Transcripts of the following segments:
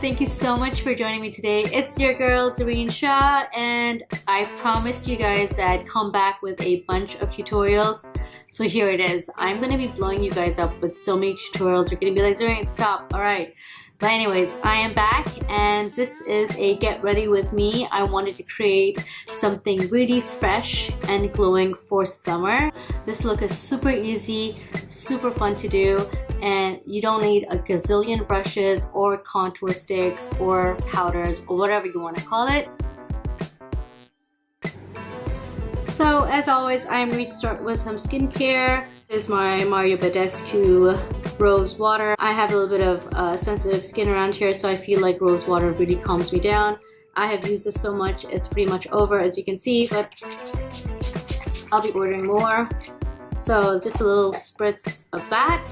thank you so much for joining me today. It's your girl Zareen Shah, and I promised you guys that I'd come back with a bunch of tutorials. So here it is. I'm gonna be blowing you guys up with so many tutorials. You're gonna be like, Zareen, stop. Alright. But anyways, I am back, and this is a get ready with me. I wanted to create something really fresh and glowing for summer. This look is super easy, super fun to do, and you don't need a gazillion brushes or contour sticks or powders or whatever you want to call it. So as always, I'm going to start with some skincare. This is my Badescu rose water. I have a little bit of sensitive skin around here, so I feel like rose water really calms me down. I have used this so much, it's pretty much over as you can see, but I'll be ordering more. So just a little spritz of that.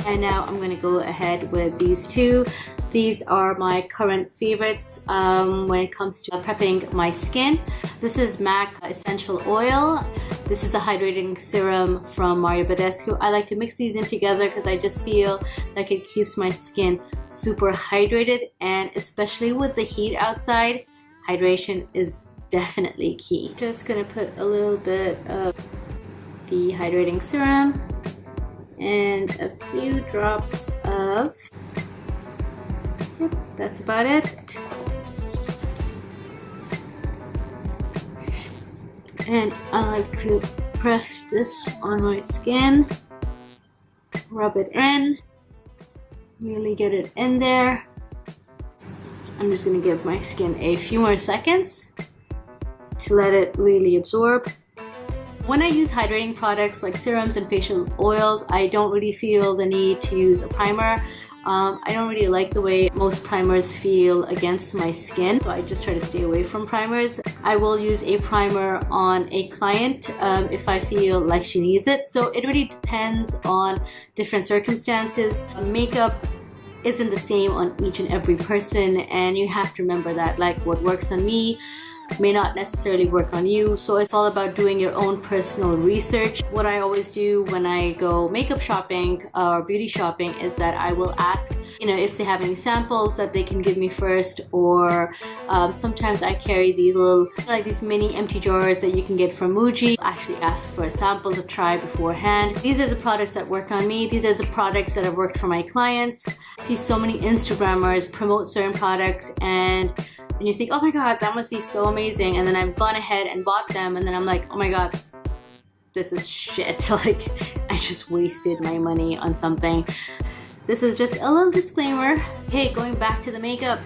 And now I'm going to go ahead with these two. These are my current favorites when it comes to prepping my skin. This is M.A.C Essential Oil. This is a hydrating serum from Badescu. I like to mix these in together because I just feel like it keeps my skin super hydrated, and especially with the heat outside, hydration is definitely key. Just gonna put a little bit of the hydrating serum and a few drops of, yep, that's about it. And I like to press this on my skin, rub it in, really get it in there. I'm just gonna give my skin a few more seconds to let it really absorb. When I use hydrating products like serums and facial oils, I don't really feel the need to use a primer. I don't really like the way most primers feel against my skin, so I just try to stay away from primers. I will use a primer on a client if I feel like she needs it. So it really depends on different circumstances. Makeup isn't the same on each and every person, and you have to remember that, like, what works on me may not necessarily work on you. So it's all about doing your own personal research. What I always do when I go makeup shopping or beauty shopping is that I will ask, if they have any samples that they can give me first, or sometimes I carry these these mini empty jars that you can get from Muji. I actually ask for a sample to try beforehand. These are the products that work on me. These are the products that have worked for my clients. I see so many Instagrammers promote certain products, and you think, oh my god, that must be so amazing, and then I've gone ahead and bought them, and then I'm like, oh my god, this is shit. Like, I just wasted my money on something. This is just a little disclaimer. Hey, going back to the makeup,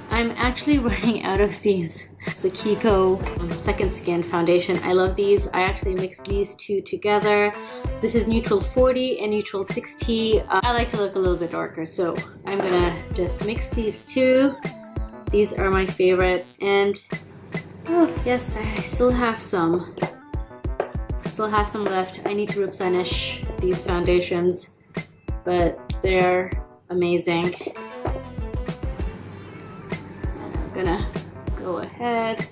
I'm actually running out of these. It's the KIKO Second Skin Foundation. I love these. I actually mixed these two together. This is neutral 40 and neutral 60. I like to look a little bit darker, so I'm gonna just mix these two. These are my favorite, and oh yes, I still have some. Left. I need to replenish these foundations, but they're amazing. And I'm gonna go ahead.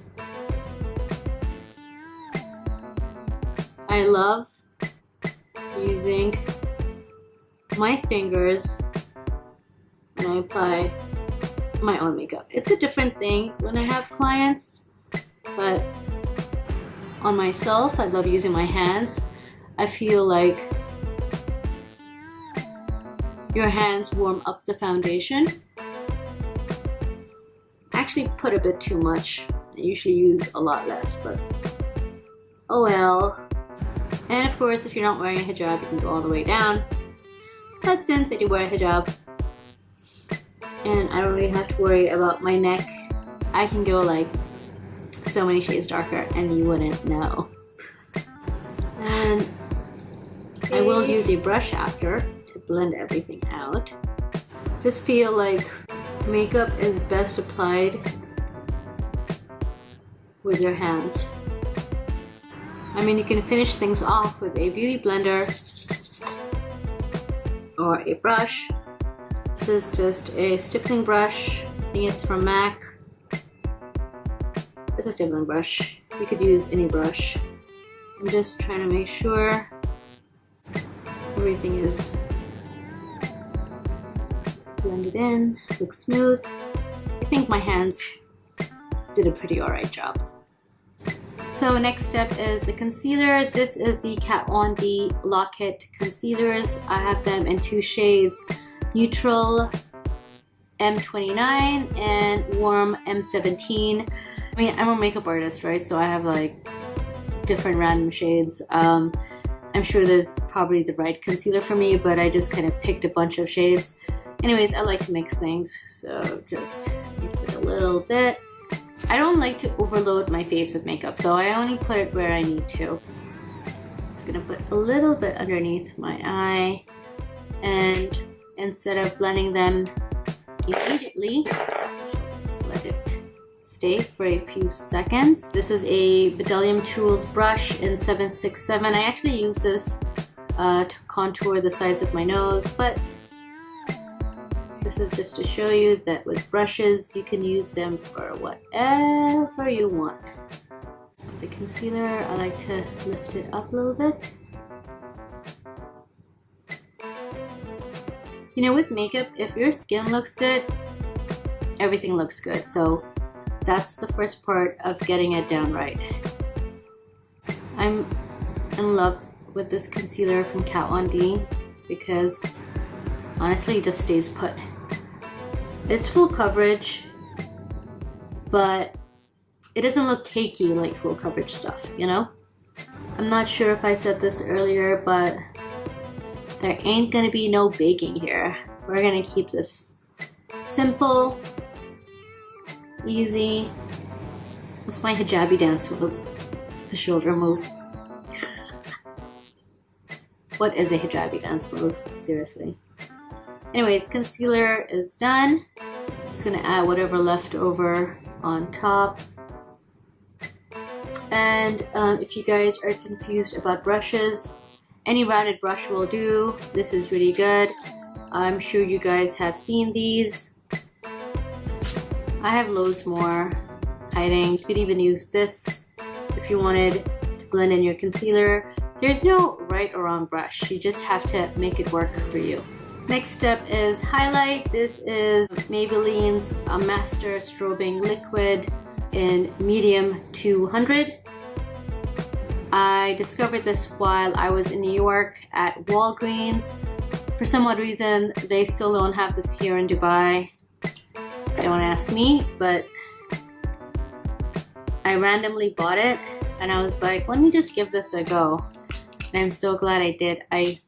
I love using my fingers when I apply my own makeup. It's a different thing when I have clients, but on myself, I love using my hands. I feel like your hands warm up the foundation. I actually put a bit too much. I usually use a lot less, but oh well. And of course, if you're not wearing a hijab, you can go all the way down. But since I do wear a hijab, and I don't really have to worry about my neck, I can go like so many shades darker and you wouldn't know. And I will use a brush after to blend everything out. Just feel like makeup is best applied with your hands. I mean, you can finish things off with a beauty blender or a brush. This is just a stippling brush. I think it's from M.A.C. It's a stippling brush. You could use any brush. I'm just trying to make sure everything is blended in, looks smooth. I think my hands did a pretty alright job. So next step is the concealer. This is the Kat Von D Lock-It concealers. I have them in 2 shades, Neutral M29 and Warm M17. I mean, I'm a makeup artist, right? So I have like different random shades. I'm sure there's probably the right concealer for me, but I just kind of picked a bunch of shades. Anyways, I like to mix things, so just put a little bit. I don't like to overload my face with makeup, so I only put it where I need to. Just gonna put a little bit underneath my eye, and instead of blending them immediately, just let it stay for a few seconds. This is a Bdellium Tools brush in 767. I actually use this to contour the sides of my nose, but this is just to show you that with brushes, you can use them for whatever you want. With the concealer, I like to lift it up a little bit. You know, with makeup, if your skin looks good, everything looks good. So that's the first part of getting it down right. I'm in love with this concealer from Kat Von D because honestly, it just stays put. It's full coverage, but it doesn't look cakey like full coverage stuff, you know? I'm not sure if I said this earlier, but there ain't gonna be no baking here. We're gonna keep this simple, easy. What's my hijabi dance move? It's a shoulder move. What is a hijabi dance move? Seriously. Anyways, concealer is done. Just gonna add whatever left over on top. And if you guys are confused about brushes, any rounded brush will do. This is really good. I'm sure you guys have seen these. I have loads more hiding. You could even use this if you wanted to blend in your concealer. There's no right or wrong brush. You just have to make it work for you. Next step is highlight. This is Maybelline's Master Strobing Liquid in medium 200. I discovered this while I was in New York at Walgreens. For some odd reason, they still don't have this here in Dubai. Don't ask me, but I randomly bought it and I was like, let me just give this a go. And I'm so glad I did. I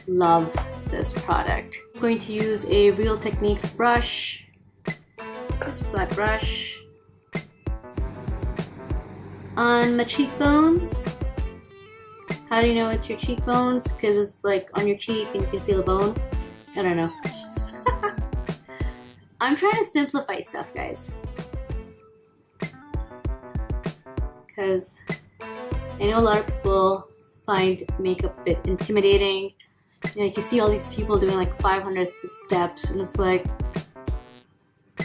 love this product. I'm going to use a Real Techniques brush, this flat brush, on my cheekbones. How do you know it's your cheekbones? Because it's like on your cheek and you can feel a bone. I don't know. I'm trying to simplify stuff, guys. Because I know a lot of people find makeup a bit intimidating. You know, you see all these people doing like 500 steps, and it's like,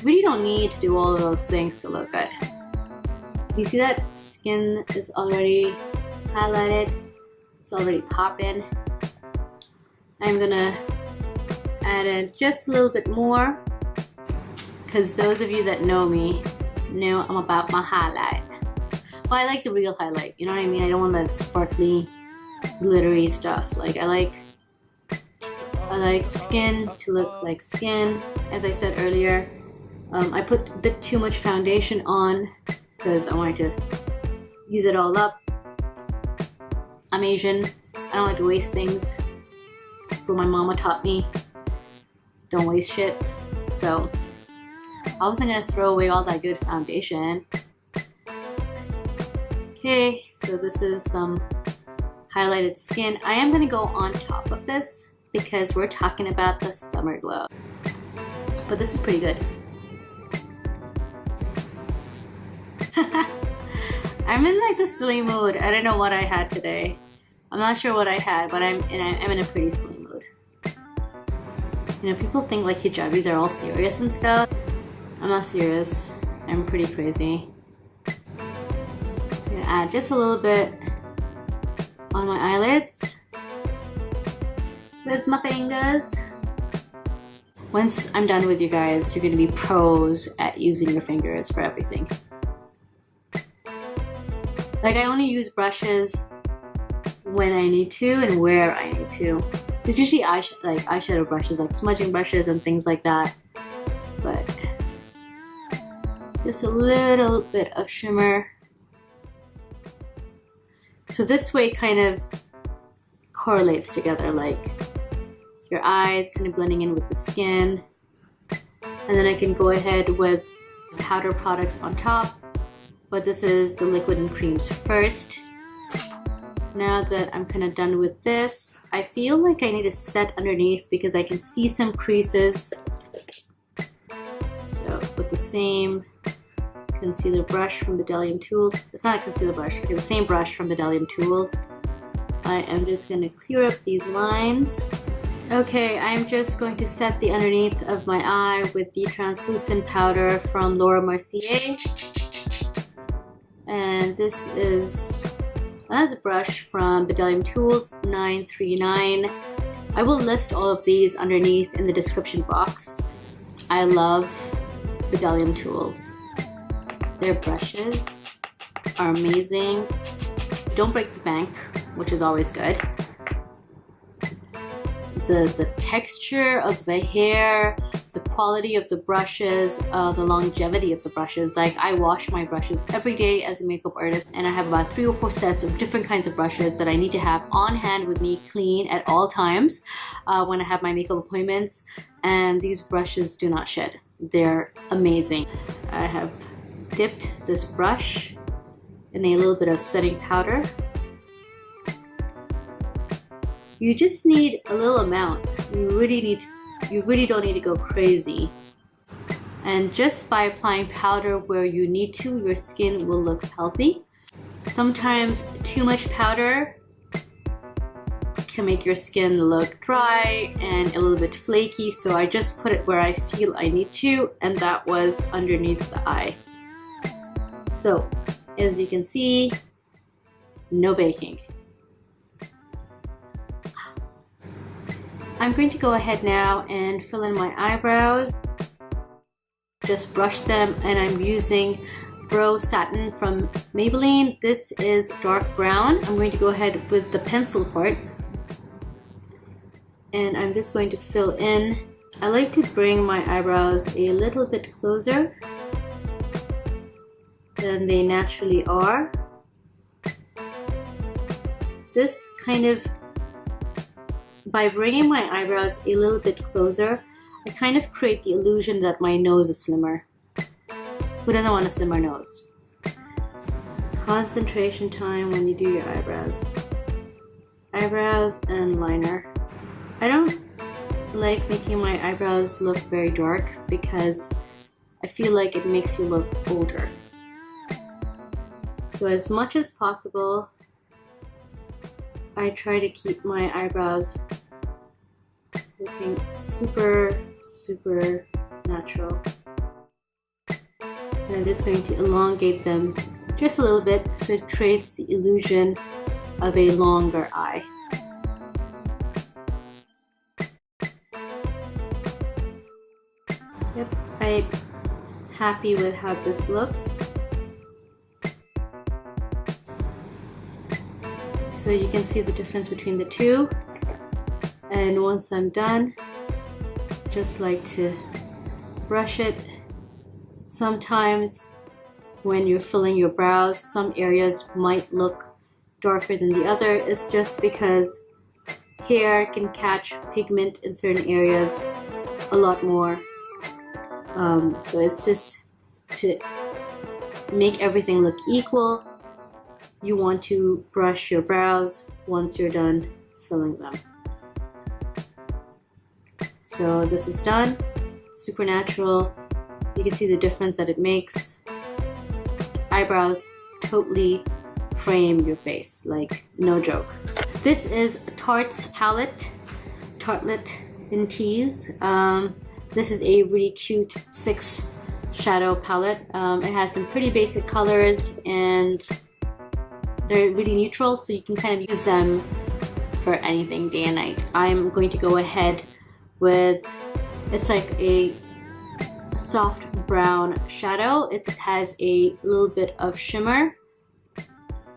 we really don't need to do all of those things to look good. You see that skin is already highlighted, it's already popping. I'm gonna add in just a little bit more, because those of you that know me know I'm about my highlight. Well, I like the real highlight, you know what I mean? I don't want that sparkly, glittery stuff. Like, I like skin to look like skin. As I said earlier, I put a bit too much foundation on because I wanted to use it all up. I'm Asian. I don't like to waste things. That's what my mama taught me. Don't waste shit. So I wasn't gonna throw away all that good foundation. Okay, so this is some highlighted skin. I am gonna go on top of this because we're talking about the summer glow. But this is pretty good. I'm in like the silly mood. I don't know what I had today. I'm not sure what I had, but I'm in a pretty silly mood. You know, people think like hijabis are all serious and stuff. I'm not serious. I'm pretty crazy. So I'm gonna add just a little bit on my eyelids with my fingers. Once I'm done with you guys, you're gonna be pros at using your fingers for everything. Like, I only use brushes when I need to and where I need to. It's usually eyeshadow brushes, like smudging brushes and things like that. But just a little bit of shimmer. So this way kind of correlates together, like your eyes kind of blending in with the skin. And then I can go ahead with powder products on top, but this is the liquid and creams first. Now that I'm kind of done with this, I feel like I need to set underneath because I can see some creases. So with the same concealer brush from Bdellium Tools, it's not a concealer brush, okay, the same brush from Bdellium Tools, I am just going to clear up these lines. Okay, I'm just going to set the underneath of my eye with the translucent powder from Mercier. And this is another brush from Bdellium Tools 939. I will list all of these underneath in the description box. I love Bdellium Tools. Their brushes are amazing. Don't break the bank, which is always good. The texture of the hair, the quality of the brushes, the longevity of the brushes. Like, I wash my brushes every day as a makeup artist, and I have about 3 or 4 sets of different kinds of brushes that I need to have on hand with me, clean at all times when I have my makeup appointments, and these brushes do not shed. They're amazing. I have dipped this brush in a little bit of setting powder. You just need a little amount. You really don't need to go crazy. And just by applying powder where you need to, your skin will look healthy. Sometimes too much powder can make your skin look dry and a little bit flaky, so I just put it where I feel I need to, and that was underneath the eye. So, as you can see, no baking. I'm going to go ahead now and fill in my eyebrows. Just brush them, and I'm using Brow Satin from Maybelline. This is dark brown. I'm going to go ahead with the pencil part, and I'm just going to fill in. I like to bring my eyebrows a little bit closer than they naturally are. This kind of, by bringing my eyebrows a little bit closer, I kind of create the illusion that my nose is slimmer. Who doesn't want a slimmer nose? Concentration time when you do your eyebrows. Eyebrows and liner. I don't like making my eyebrows look very dark because I feel like it makes you look older. So as much as possible, I try to keep my eyebrows looking super, super natural. And I'm just going to elongate them just a little bit so it creates the illusion of a longer eye. Yep, I'm happy with how this looks. So you can see the difference between the two. And once I'm done, just like to brush it. Sometimes when you're filling your brows, some areas might look darker than the other. It's just because hair can catch pigment in certain areas a lot more. So it's just to make everything look equal. You want to brush your brows once you're done filling them. So this is done, super natural. You can see the difference that it makes. Eyebrows totally frame your face, like no joke. This is Tarte's palette, Tartelette in Tease. This is a really cute 6 shadow palette. It has some pretty basic colors and they're really neutral, so you can kind of use them for anything day and night. I'm going to go ahead with It's like a soft brown shadow. It has a little bit of shimmer.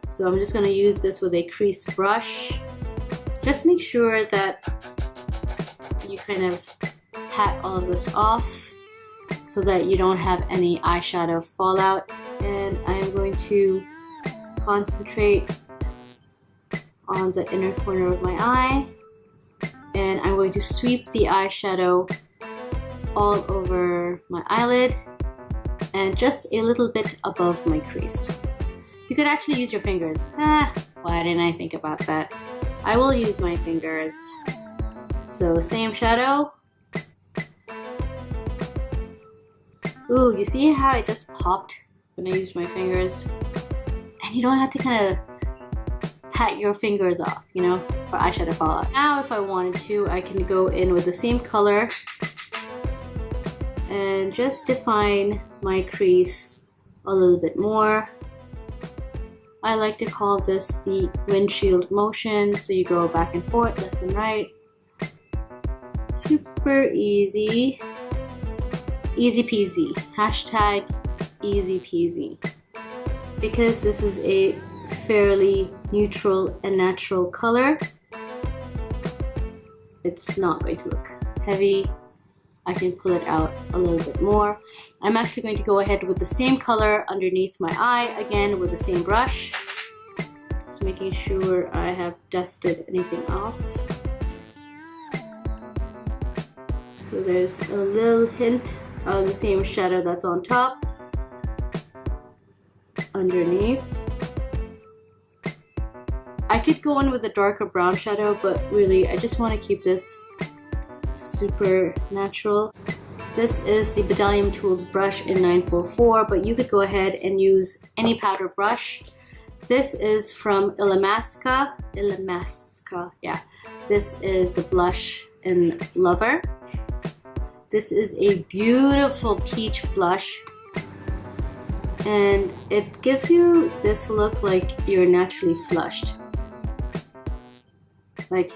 So I'm just going to use this with a crease brush. Just make sure that you kind of pat all of this off so that you don't have any eyeshadow fallout. And I'm going to concentrate on the inner corner of my eye. And I'm going to sweep the eyeshadow all over my eyelid and just a little bit above my crease. You could actually use your fingers. Why didn't I think about that? I will use my fingers. So same shadow. Ooh, you see how it just popped when I used my fingers? And you don't have to kind of pat your fingers off, you know, for eyeshadow fallout. Now if I wanted to, I can go in with the same color and just define my crease a little bit more. I like to call this the windshield motion. So you go back and forth, left and right. Super easy. Easy peasy. Hashtag easy peasy. Because this is a fairly neutral and natural color, it's not going to look heavy. I can pull it out a little bit more. I'm actually going to go ahead with the same color underneath my eye, again with the same brush. Just making sure I have dusted anything off. So there's a little hint of the same shadow that's on top, underneath. I could go in with a darker brown shadow, but really I just want to keep this super natural. This is the Bdellium Tools brush in 944, but you could go ahead and use any powder brush. This is from Illamasqua. Yeah. This is the blush in Lover. This is a beautiful peach blush, and it gives you this look like you're naturally flushed. Like,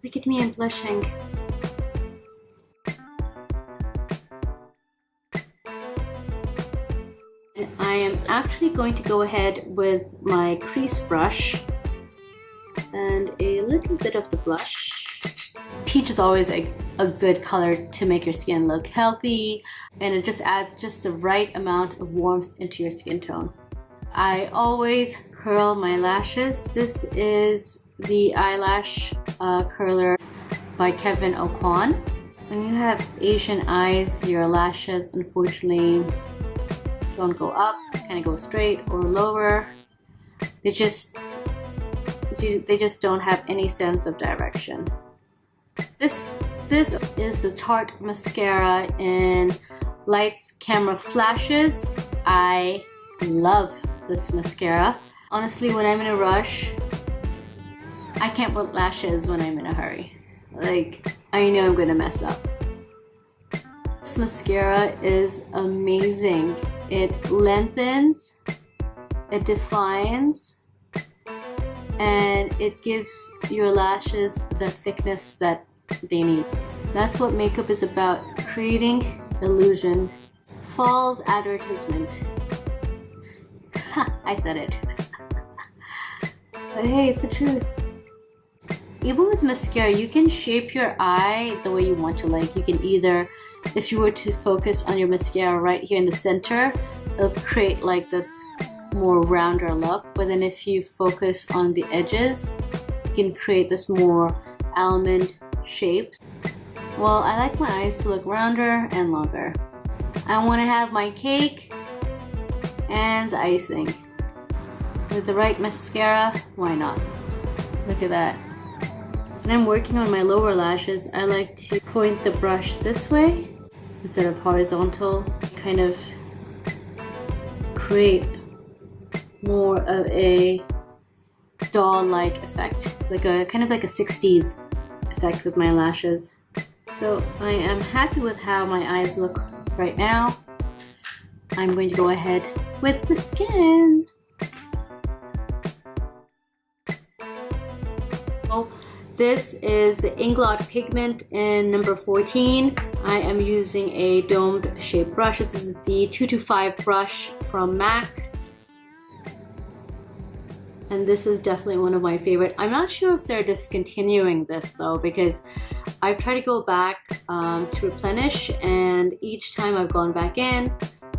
look at me, I'm blushing. And I am actually going to go ahead with my crease brush and a little bit of the blush. Peach is always a good color to make your skin look healthy, and it just adds just the right amount of warmth into your skin tone. I always curl my lashes. This is the eyelash curler by Kevyn Aucoin. When you have Asian eyes, your lashes unfortunately don't go up, kind of go straight or lower. They just don't have any sense of direction. This is the Tarte mascara in Lights Camera Flashes. I love this mascara. Honestly, when I'm in a rush, I can't put lashes when I'm in a hurry. Like, I know I'm gonna mess up. This mascara is amazing. It lengthens, it defines, and it gives your lashes the thickness that they need. That's what makeup is about, creating illusion. False advertisement. I said it. But hey, it's the truth. Even with mascara, you can shape your eye the way you want to. Like, you can either, if you were to focus on your mascara right here in the center, it'll create like this more rounder look. But then if you focus on the edges, you can create this more almond shape. Well, I like my eyes to look rounder and longer. I want to have my cake and icing. With the right mascara, why not? Look at that. When I'm working on my lower lashes, I like to point the brush this way instead of horizontal. Kind of create more of a doll-like effect, like a kind of like a 60s effect with my lashes. So I am happy with how my eyes look right now. I'm going to go ahead with the skin. So This is the Inglot Pigment in number 14. I am using a domed shape brush. This is the 225 brush from M.A.C. And this is definitely one of my favorite. I'm not sure if they're discontinuing this though, because I've tried to go back to replenish, and each time I've gone back in,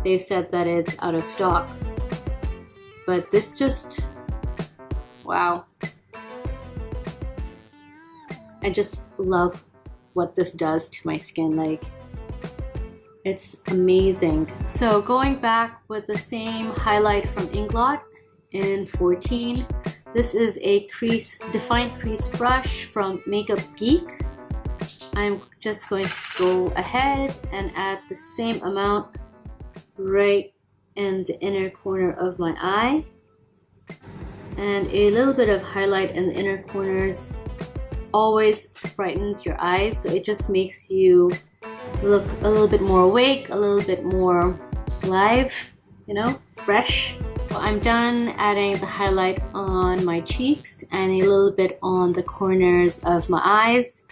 they've said that it's out of stock. But this just, wow. I just love what this does to my skin. Like, it's amazing. So going back with the same highlight from Inglot in 14, this is a defined crease brush from Makeup Geek. I'm just going to go ahead and add the same amount right in the inner corner of my eye, and a little bit of highlight in the inner corners always brightens your eyes, so it just makes you look a little bit more awake, a little bit more live, you know, fresh. So I'm done adding the highlight on my cheeks and a little bit on the corners of my eyes.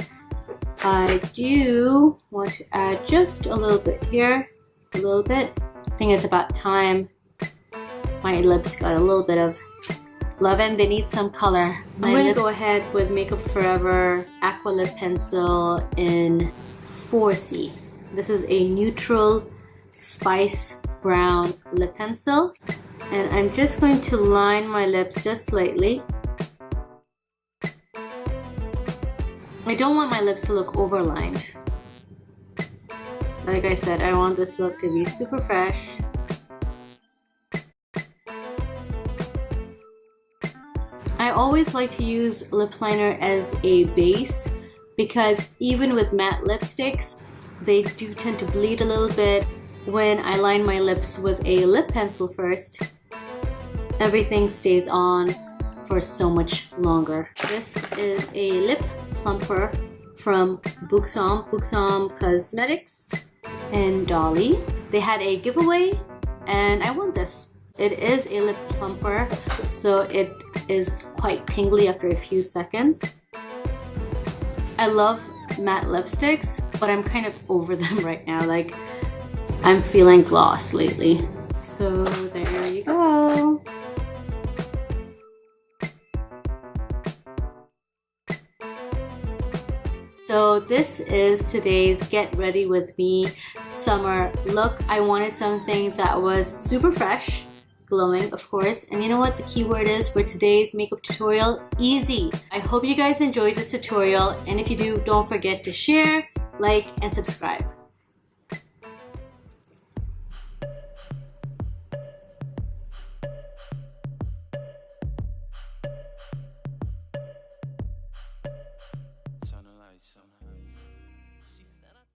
I do want to add just a little bit here, a little bit. I think it's about time. My lips got a little bit of love in, they need some color. I'm going to go ahead with Makeup Forever Aqua Lip Pencil in 4C. This is a neutral spice brown lip pencil. And I'm just going to line my lips just slightly. I don't want my lips to look overlined. Like I said, I want this look to be super fresh. I always like to use lip liner as a base, because even with matte lipsticks, they do tend to bleed a little bit. When I line my lips with a lip pencil first, everything stays on for so much longer. This is a lip plumper from Buxom Cosmetics and Dolly. They had a giveaway and I won this. It is a lip plumper, so it is quite tingly after a few seconds. I love matte lipsticks, but I'm kind of over them right now. Like, I'm feeling gloss lately. So there you go. So this is today's Get Ready With Me summer look. I wanted something that was super fresh, glowing of course, and you know what the keyword is for today's makeup tutorial? Easy. I hope you guys enjoyed this tutorial, and if you do, don't forget to share, like, and subscribe.